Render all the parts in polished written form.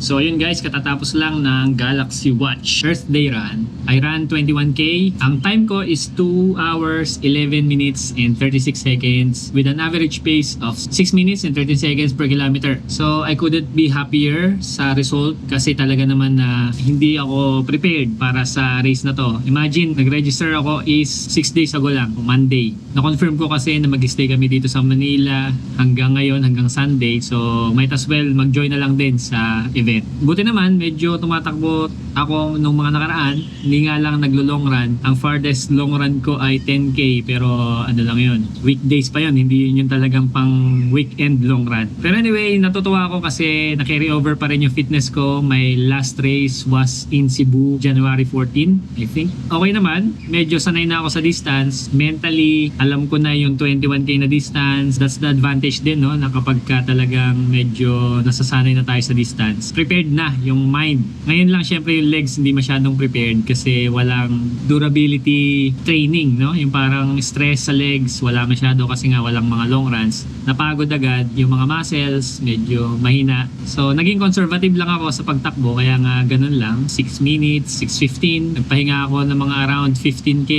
So ayun guys, katatapos lang ng Galaxy Watch Earth Day run. I ran 21k. Ang time ko is 2 hours, 11 minutes and 36 seconds with an average pace of 6 minutes and 13 seconds per kilometer. So I couldn't be happier sa result kasi talaga naman na hindi ako prepared para sa race na to. Imagine, nag-register ako is 6 days ago lang, Monday. Na-confirm ko kasi na mag-stay kami dito sa Manila hanggang ngayon, hanggang Sunday. So might as well mag-join na lang din sa event. Buti naman, medyo tumatakbo ako nung mga nakaraan. Hindi nga lang naglo-long run. Ang farthest long run ko ay 10k, pero ano lang yun, weekdays pa yun, hindi yun yung talagang pang weekend long run. Pero anyway, natutuwa ako kasi na-carry over pa rin yung fitness ko. My last race was in Cebu, January 14, I think. Okay naman, medyo sanay na ako sa distance. Mentally, alam ko na yung 21k na distance. That's the advantage din, no, na kapag ka talagang medyo nasasanay na tayo sa distance, prepared na yung mind. Ngayon lang syempre yung legs hindi masyadong prepared kasi walang durability training, no? Yung parang stress sa legs, wala masyado kasi nga walang mga long runs. Napagod agad yung mga muscles, medyo mahina. So naging conservative lang ako sa pagtakbo, kaya nga ganun lang, 6 minutes, 6:15. Nagpahinga ako ng mga around 15k,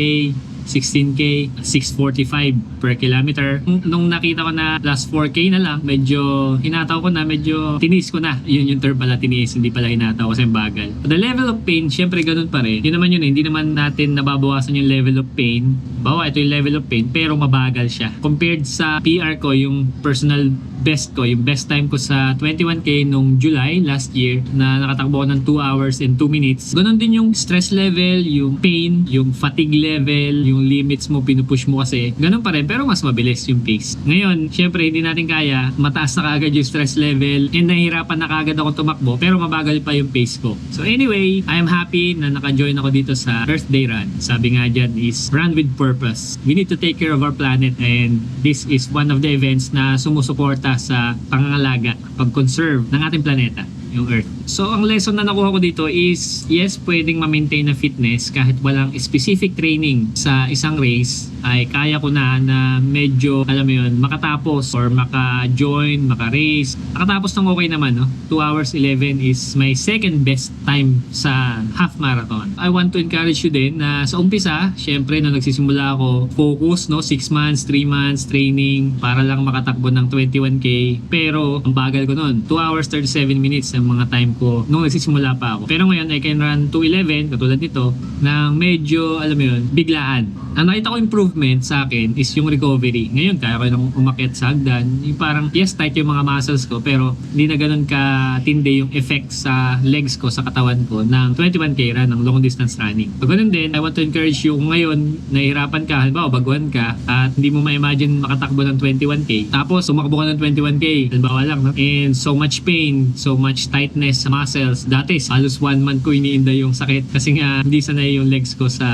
16k, 6:45 per kilometer. Nung nakita ko na last 4k na lang, medyo hinataw ko na, medyo tinis ko na. Yun yung term pala, tinis, hindi pala hinataw kasi bagal. The level of pain, syempre ganun pa rin. Yun naman yun, hindi naman natin nababawasan yung level of pain. Bawa, ito yung level of pain, pero mabagal siya. Compared sa PR ko, yung personal best ko, yung best time ko sa 21k nung July last year na nakatakbo ko ng 2 hours and 2 minutes. Ganon din yung stress level, yung pain, yung fatigue level, yung limits mo, pinupush mo kasi. Ganon pa rin, pero mas mabilis yung pace. Ngayon, syempre hindi natin kaya, mataas na kaagad yung stress level and nahihirapan na kaagad ako tumakbo, pero mabagal pa yung pace ko. So anyway, I am happy na naka-join ako dito sa Earth Day Run. Sabi nga dyan is run with purpose. We need to take care of our planet and this is one of the events na sumusuporta sa pangangalaga, pag-conserve ng ating planeta, yung Earth. So, ang lesson na nakuha ko dito is, yes, pwedeng ma-maintain na fitness kahit walang specific training sa isang race, ay kaya ko na medyo, alam mo yun, makatapos or maka-join, maka-race. Nakatapos ng okay naman, no? 2 hours 11 is my second best time sa half marathon. I want to encourage you din na sa umpisa, syempre, nung nagsisimula ako, focus, no? 6 months, 3 months, training, para lang makatakbo ng 21k. Pero, ang bagal ko nun, 2 hours 37 minutes ang mga time ko nung nagsisimula pa ako. Pero ngayon, I can run 2:11, katulad nito, na medyo, alam mo yun, biglaan. Ang nakita ko improvement sa akin is yung recovery. Ngayon, kaya ko nang umakyat sa hagdan, yung parang, yes, tight yung mga muscles ko, pero hindi na ganun katindi yung effect sa legs ko, sa katawan ko, ng 21k run, ng long distance running. So, ganun din, I want to encourage you, kung ngayon, nahihirapan ka, halimbawa, baguhan ka, at hindi mo ma-imagine makatakbo ng 21k, tapos, sumakbo ka ng 21k, halimbawa lang, no? And so much pain, so much tightness sa muscles. Dati, halos 1 month ko iniinda yung sakit kasi nga hindi sanay yung legs ko sa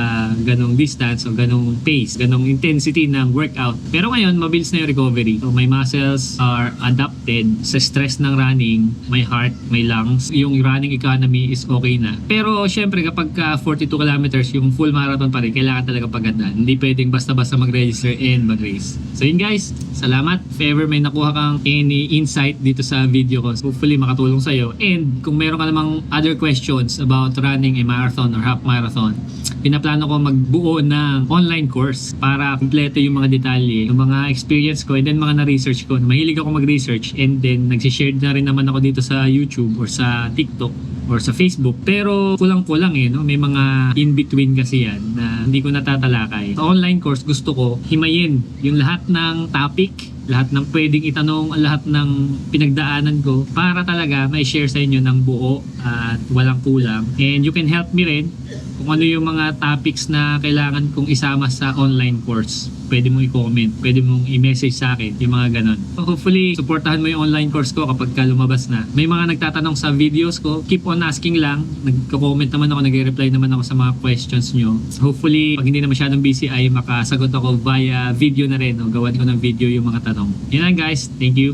ganong distance o ganong pace, ganong intensity ng workout. Pero ngayon, mabilis na yung recovery. So, my muscles are adapted sa stress ng running, my heart, my lungs. Yung running economy is okay na. Pero syempre, kapag 42 kilometers, yung full marathon pa rin, kailangan talaga pagandaan. Hindi pwedeng basta-basta mag-register and mag-race. So yun guys, salamat. If ever may nakuha kang any insight dito sa video ko, hopefully makatulong sa'yo. And kung meron ka namang other questions about running a marathon or half marathon, pinaplano ko magbuo ng online course para kumpleto yung mga detalye, yung mga experience ko and then mga na-research ko. Mahilig ako mag-research and then nagsishare na rin naman ako dito sa YouTube or sa TikTok or sa Facebook. Pero kulang-kulang no? May mga in-between kasi yan na hindi ko natatalakay. Sa online course, gusto ko himayin yung lahat ng topic, lahat ng pwedeng itanong, lahat ng pinagdaanan ko para talaga may share sa inyo ng buo at walang kulang. And you can help me rin kung ano yung mga topics na kailangan kong isama sa online course. Pwede mong i-comment, pwede mong i-message sa akin, yung mga ganon. So hopefully, supportahan mo yung online course ko kapag ka lumabas na. May mga nagtatanong sa videos ko, keep on asking lang. Nagko-comment naman ako, nag-reply naman ako sa mga questions nyo. So hopefully, pag hindi na masyadong busy ay makasagot ako via video na rin. O gawan ko ng video yung mga tanong. Yun lang guys, thank you.